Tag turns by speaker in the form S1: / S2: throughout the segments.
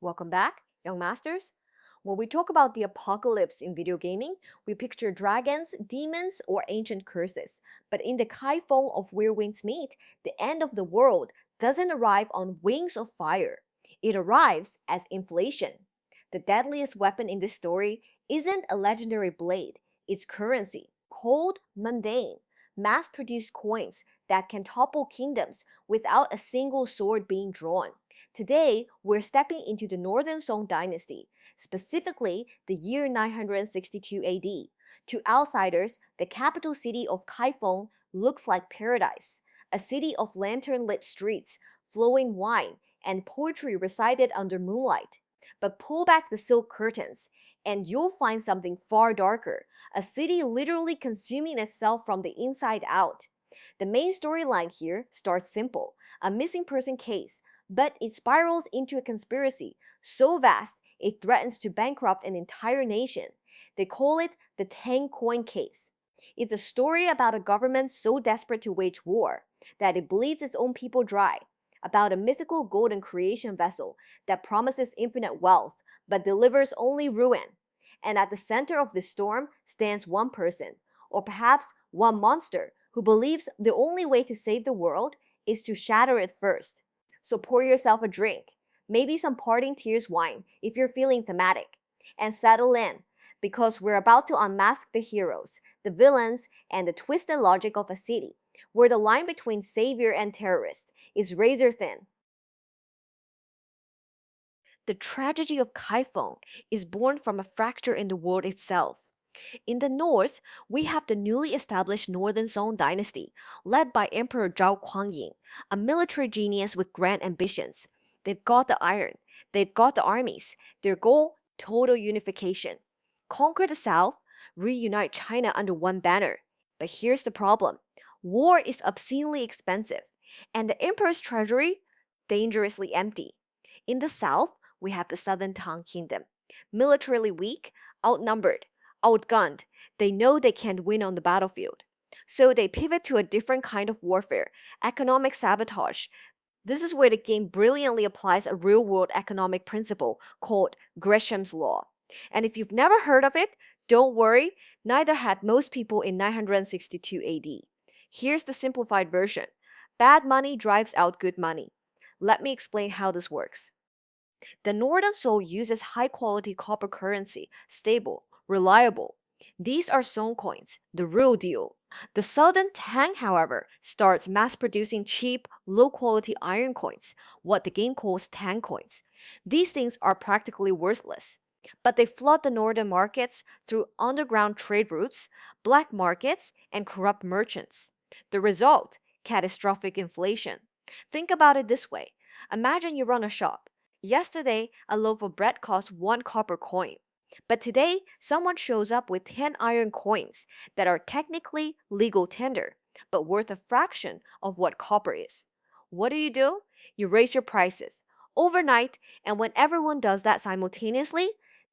S1: Welcome back, young masters. When we talk about the apocalypse in video gaming, we picture dragons, demons, or ancient curses. But in the KAIFENG of Where Winds Meet, the end of the world doesn't arrive on wings of fire. It arrives as inflation. The deadliest weapon in this story isn't a legendary blade, it's currency, cold, mundane, mass-produced coins that can topple kingdoms without a single sword being drawn. Today, we're stepping into the Northern Song dynasty, specifically the year 962 AD. To outsiders, the capital city of Kaifeng looks like paradise, a city of lantern-lit streets, flowing wine, and poetry recited under moonlight. But pull back the silk curtains, and you'll find something far darker, a city literally consuming itself from the inside out. The main storyline here starts simple, a missing person case, but it spirals into a conspiracy so vast it threatens to bankrupt an entire nation. They call it the 10 coin case. It's a story about a government so desperate to wage war that it bleeds its own people dry, about a mythical golden creation vessel that promises infinite wealth but delivers only ruin. And at the center of this storm stands one person, or perhaps one monster, who believes the only way to save the world is to shatter it first. So pour yourself a drink, maybe some parting tears wine if you're feeling thematic, and settle in, because we're about to unmask the heroes, the villains, and the twisted logic of a city, where the line between savior and terrorist is razor thin. The tragedy of Kaifeng is born from a fracture in the world itself. In the north, we have the newly established Northern Song dynasty, led by Emperor Zhao Kuangying, a military genius with grand ambitions. They've got the iron, they've got the armies, their goal, total unification. Conquer the south, reunite China under one banner. But here's the problem. War is obscenely expensive, and the emperor's treasury, dangerously empty. In the south, we have the Southern Tang Kingdom, militarily weak, outnumbered, outgunned. They know they can't win on the battlefield. So they pivot to a different kind of warfare, economic sabotage. This is where the game brilliantly applies a real-world economic principle called Gresham's Law. And if you've never heard of it, don't worry, neither had most people in 962 AD. Here's the simplified version. Bad money drives out good money. Let me explain how this works. The Northern Song uses high-quality copper currency, stable, reliable. These are Song coins, the real deal. The Southern Tang, however, starts mass-producing cheap, low-quality iron coins, what the game calls Tang coins. These things are practically worthless. But they flood the northern markets through underground trade routes, black markets, and corrupt merchants. The result? Catastrophic inflation. Think about it this way. Imagine you run a shop. Yesterday, a loaf of bread cost 1 copper coin. But today, someone shows up with 10 iron coins that are technically legal tender, but worth a fraction of what copper is. What do? You raise your prices overnight, and when everyone does that simultaneously,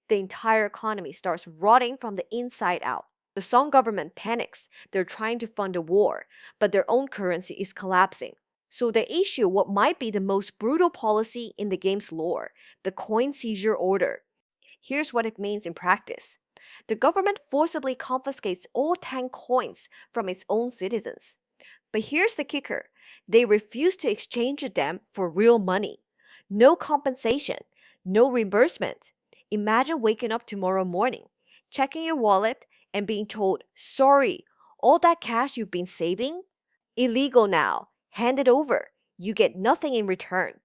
S1: the entire economy starts rotting from the inside out. The Song government panics. They're trying to fund a war, but their own currency is collapsing. So they issue what might be the most brutal policy in the game's lore, the coin seizure order. Here's what it means in practice. The government forcibly confiscates all Tang coins from its own citizens. But here's the kicker. They refuse to exchange them for real money. No compensation, no reimbursement. Imagine waking up tomorrow morning, checking your wallet, and being told, sorry, all that cash you've been saving? Illegal now. Hand it over. You get nothing in return.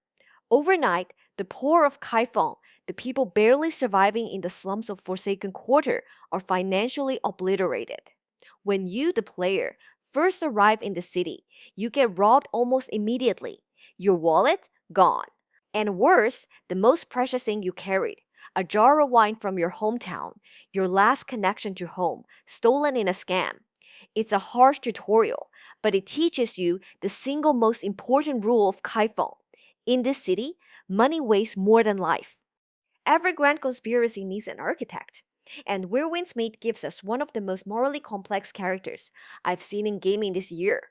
S1: Overnight, the poor of Kaifeng, the people barely surviving in the slums of Forsaken Quarter, are financially obliterated. When you, the player, first arrive in the city, you get robbed almost immediately. Your wallet? Gone. And worse, the most precious thing you carried, a jar of wine from your hometown, your last connection to home, stolen in a scam. It's a harsh tutorial, but it teaches you the single most important rule of Kaifeng. In this city, money weighs more than life. Every grand conspiracy needs an architect. And Where Winds Meet gives us one of the most morally complex characters I've seen in gaming this year.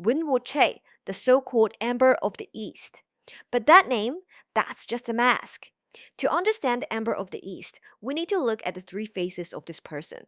S1: Winwo Che, the so-called Ember of the East. But that name, that's just a mask. To understand the Emperor of the East, we need to look at the three phases of this person.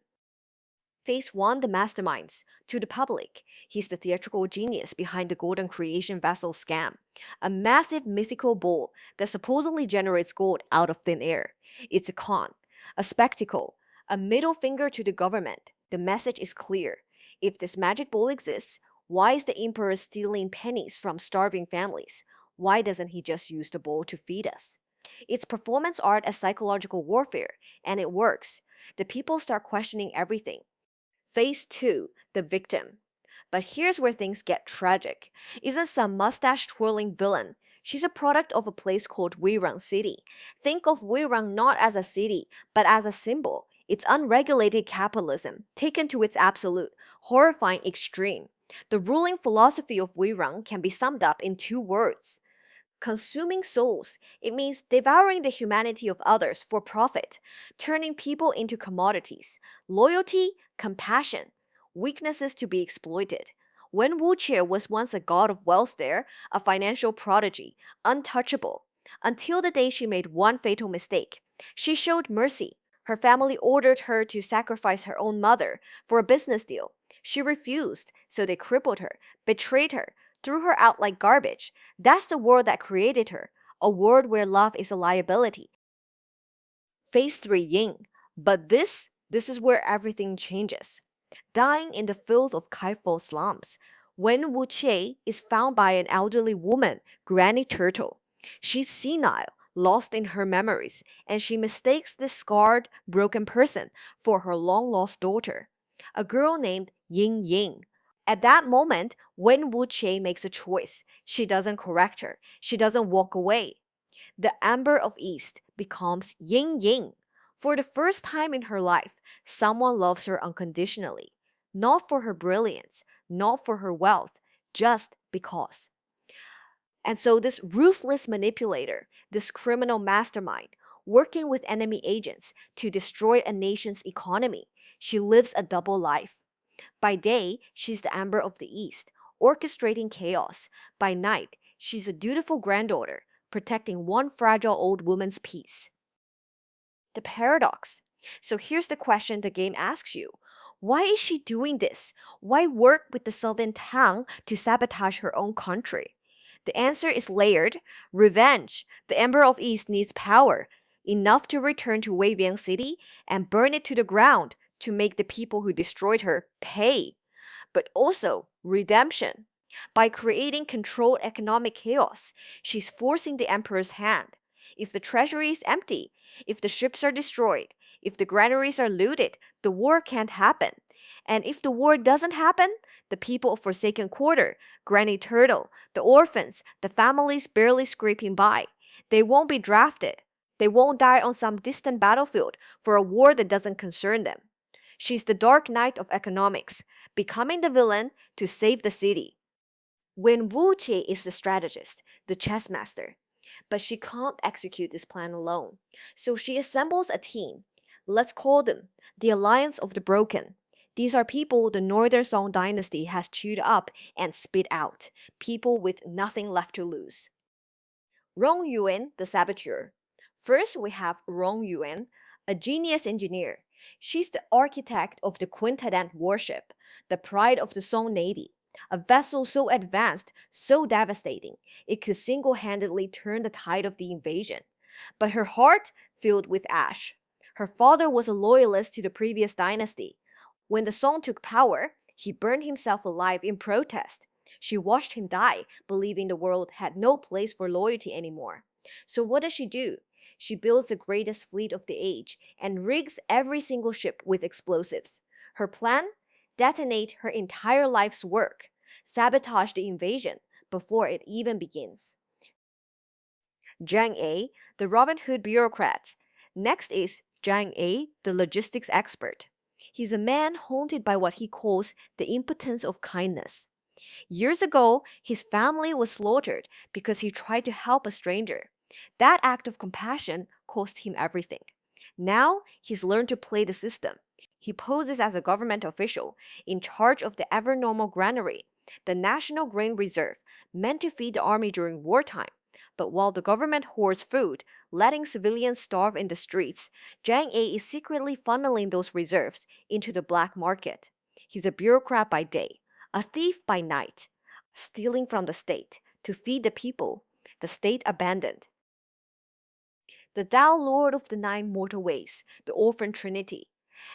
S1: Phase 1, the masterminds. To the public, he's the theatrical genius behind the Golden Creation Vessel scam, a massive mythical bowl that supposedly generates gold out of thin air. It's a con, a spectacle, a middle finger to the government. The message is clear. If this magic bowl exists, why is the emperor stealing pennies from starving families? Why doesn't he just use the bowl to feed us? It's performance art as psychological warfare, and it works. The people start questioning everything. Phase 2, the victim. But here's where things get tragic. Isn't some mustache twirling villain? She's a product of a place called Weirang City. Think of Weirang not as a city, but as a symbol. It's unregulated capitalism, taken to its absolute, horrifying extreme. The ruling philosophy of Weirang can be summed up in two words: consuming souls. It means devouring the humanity of others for profit, turning people into commodities. Loyalty, compassion, weaknesses to be exploited. Wen Wuqie was once a god of wealth there, a financial prodigy, untouchable, until the day she made one fatal mistake. She showed mercy. Her family ordered her to sacrifice her own mother for a business deal. She refused, so they crippled her, betrayed her, threw her out like garbage. That's the world that created her, a world where love is a liability. Phase 3, Ying. But this is where everything changes. Dying in the filth of Kaifeng slums, Wen Wuqie is found by an elderly woman, Granny Turtle. She's senile, lost in her memories, and she mistakes this scarred, broken person for her long-lost daughter, a girl named Ying Ying. At that moment, Wen Wuqie makes a choice. She doesn't correct her. She doesn't walk away. The Amber of East becomes Ying Ying. For the first time in her life, someone loves her unconditionally. Not for her brilliance, not for her wealth, just because. And so this ruthless manipulator, this criminal mastermind, working with enemy agents to destroy a nation's economy, she lives a double life. By day, she's the Amber of the East, orchestrating chaos. By night, she's a dutiful granddaughter, protecting one fragile old woman's peace. The paradox. So here's the question the game asks you. Why is she doing this? Why work with the Southern Tang to sabotage her own country? The answer is layered. Revenge. The Emperor of East needs power, enough to return to Weibian City and burn it to the ground to make the people who destroyed her pay. But also redemption. By creating controlled economic chaos, she's forcing the emperor's hand. If the treasury is empty, if the ships are destroyed, if the granaries are looted, the war can't happen. And if the war doesn't happen, the people of Forsaken Quarter, Granny Turtle, the orphans, the families barely scraping by, they won't be drafted. They won't die on some distant battlefield for a war that doesn't concern them. She's the dark knight of economics, becoming the villain to save the city. Wen Wuqie is the strategist, the chess master. But she can't execute this plan alone. So she assembles a team. Let's call them the Alliance of the Broken. These are people the Northern Song dynasty has chewed up and spit out. People with nothing left to lose. Rong Yuan, the saboteur. First, we have Rong Yuan, a genius engineer. She's the architect of the Quintadent warship, the pride of the Song Navy. A vessel so advanced, so devastating, it could single-handedly turn the tide of the invasion. But her heart filled with ash. Her father was a loyalist to the previous dynasty. When the Song took power, he burned himself alive in protest. She watched him die, believing the world had no place for loyalty anymore. So what does she do? She builds the greatest fleet of the age and rigs every single ship with explosives. Her plan? Detonate her entire life's work. Sabotage the invasion before it even begins. Zhang A, the Robin Hood bureaucrat. Next is Zhang A, the logistics expert. He's a man haunted by what he calls the impotence of kindness. Years ago, his family was slaughtered because he tried to help a stranger. That act of compassion cost him everything. Now, he's learned to play the system. He poses as a government official in charge of the ever-normal granary, the National Grain Reserve, meant to feed the army during wartime. But while the government hoards food, letting civilians starve in the streets, Zhang A is secretly funneling those reserves into the black market. He's a bureaucrat by day, a thief by night, stealing from the state to feed the people the state abandoned. The Tao Lord of the Nine Mortal Ways, the Orphan Trinity.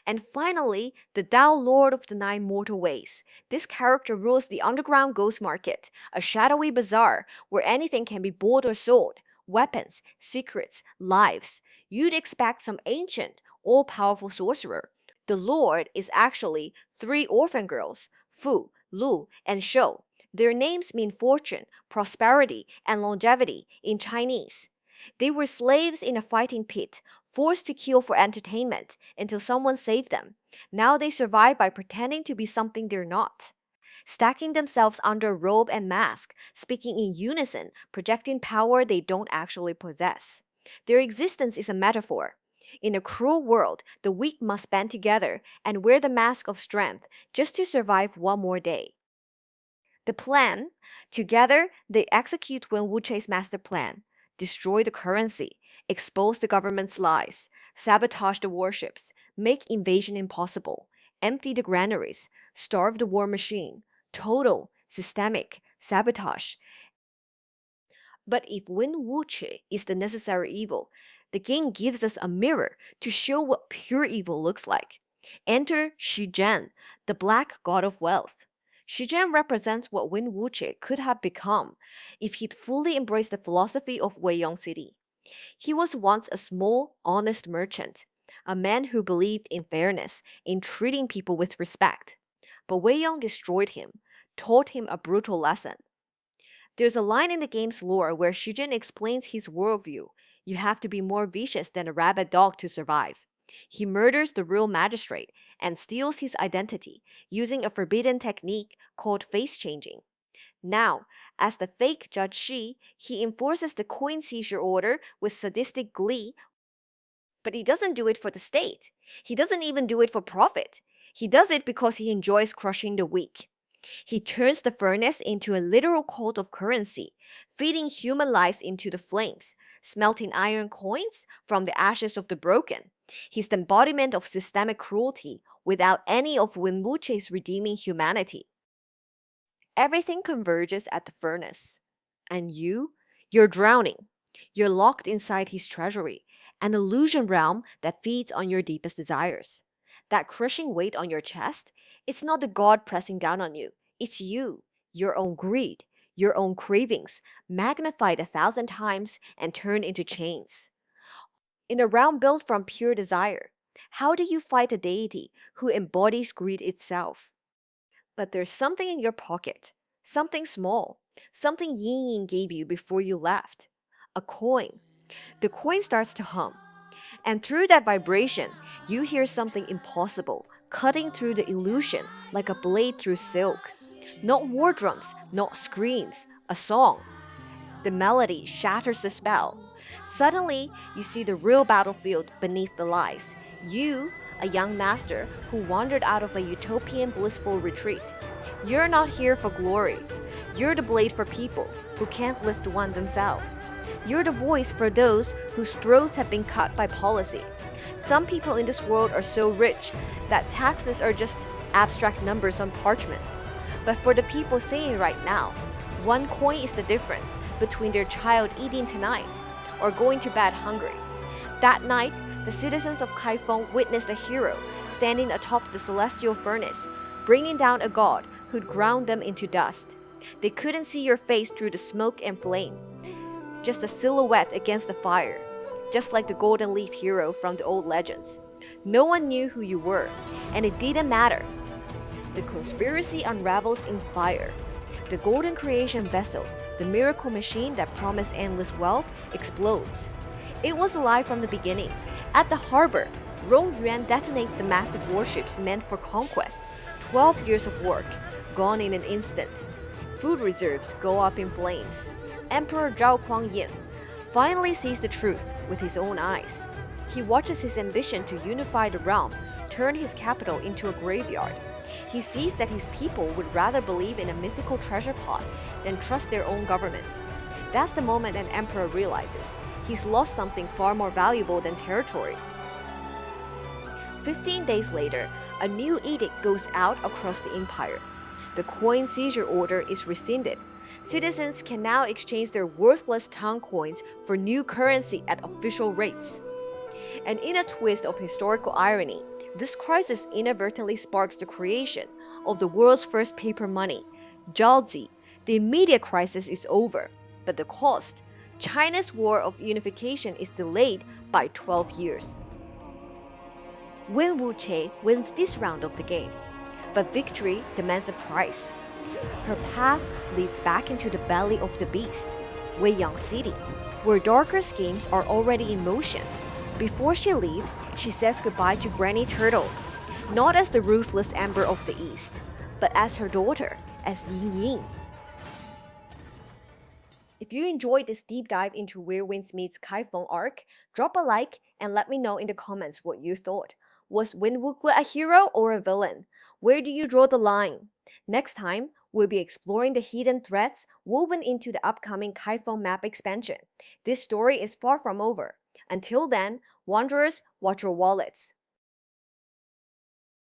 S1: And finally, the Tao Lord of the Nine Mortal Ways. This character rules the underground ghost market, a shadowy bazaar where anything can be bought or sold. Weapons, secrets, lives. You'd expect some ancient, all-powerful sorcerer. The Lord is actually three orphan girls, Fu, Lu, and Shou. Their names mean fortune, prosperity, and longevity in Chinese. They were slaves in a fighting pit, forced to kill for entertainment until someone saved them. Now they survive by pretending to be something they're not. Stacking themselves under a robe and mask, speaking in unison, projecting power they don't actually possess. Their existence is a metaphor. In a cruel world, the weak must band together and wear the mask of strength just to survive one more day. The plan? Together, they execute Wen Wuchei's master plan. Destroy the currency, expose the government's lies, sabotage the warships, make invasion impossible, empty the granaries, starve the war machine, total, systemic, sabotage. But if Wen Wuchei is the necessary evil, the game gives us a mirror to show what pure evil looks like. Enter Shi Zhen, the black god of wealth. Shi Zhen represents what Wen Wuchei could have become if he'd fully embraced the philosophy of Weiyang City. He was once a small, honest merchant, a man who believed in fairness, in treating people with respect. But Weiyang destroyed him, taught him a brutal lesson. There's a line in the game's lore where Shi Zhen explains his worldview. You have to be more vicious than a rabid dog to survive. He murders the real magistrate and steals his identity using a forbidden technique called face changing. Now, as the fake Judge Shi, he enforces the coin seizure order with sadistic glee, but he doesn't do it for the state. He doesn't even do it for profit. He does it because he enjoys crushing the weak. He turns the furnace into a literal cult of currency, feeding human lives into the flames, smelting iron coins from the ashes of the broken. He's the embodiment of systemic cruelty without any of Wen Wuchei's redeeming humanity. Everything converges at the furnace. And you're drowning. You're locked inside his treasury, an illusion realm that feeds on your deepest desires. That crushing weight on your chest, it's not the god pressing down on you. It's you, your own greed, your own cravings, magnified 1,000 times and turned into chains. In a realm built from pure desire, how do you fight a deity who embodies greed itself? But there's something in your pocket, something small, something Yin Yin gave you before you left. A coin. The coin starts to hum. And through that vibration, you hear something impossible, cutting through the illusion like a blade through silk. Not war drums, not screams, a song. The melody shatters the spell. Suddenly, you see the real battlefield beneath the lies. You, a young master who wandered out of a utopian blissful retreat. You're not here for glory. You're the blade for people who can't lift one themselves. You're the voice for those whose throats have been cut by policy. Some people in this world are so rich that taxes are just abstract numbers on parchment. But for the people saying right now, one coin is the difference between their child eating tonight or going to bed hungry. That night, the citizens of KAIFENG witnessed a hero standing atop the celestial furnace, bringing down a god who'd ground them into dust. They couldn't see your face through the smoke and flame, just a silhouette against the fire, just like the golden leaf hero from the old legends. No one knew who you were, and it didn't matter. The conspiracy unravels in fire. The golden creation vessel, the miracle machine that promised endless wealth, explodes. It was alive from the beginning. At the harbor, Rong Yuan detonates the massive warships meant for conquest. 12 years of work, gone in an instant. Food reserves go up in flames. Emperor Zhao Kuangyin finally sees the truth with his own eyes. He watches his ambition to unify the realm turn his capital into a graveyard. He sees that his people would rather believe in a mythical treasure pot than trust their own government. That's the moment an emperor realizes he's lost something far more valuable than territory. 15 days later, a new edict goes out across the empire. The coin seizure order is rescinded. Citizens can now exchange their worthless town coins for new currency at official rates. And in a twist of historical irony, this crisis inadvertently sparks the creation of the world's first paper money, jiaozi. The immediate crisis is over, but the cost, China's war of unification, is delayed by 12 years. Wen Wuche wins this round of the game, but victory demands a price. Her path leads back into the belly of the beast, Weiyang City, where darker schemes are already in motion. Before she leaves, she says goodbye to Granny Turtle, not as the ruthless Ember of the East, but as her daughter, as Yin Ying. If you enjoyed this deep dive into Where Winds Meets Kaifeng arc, drop a like and let me know in the comments what you thought. Was Wen Wuke a hero or a villain? Where do you draw the line? Next time, we'll be exploring the hidden threads woven into the upcoming Kaifeng map expansion. This story is far from over. Until then, Wanderers, watch your wallets.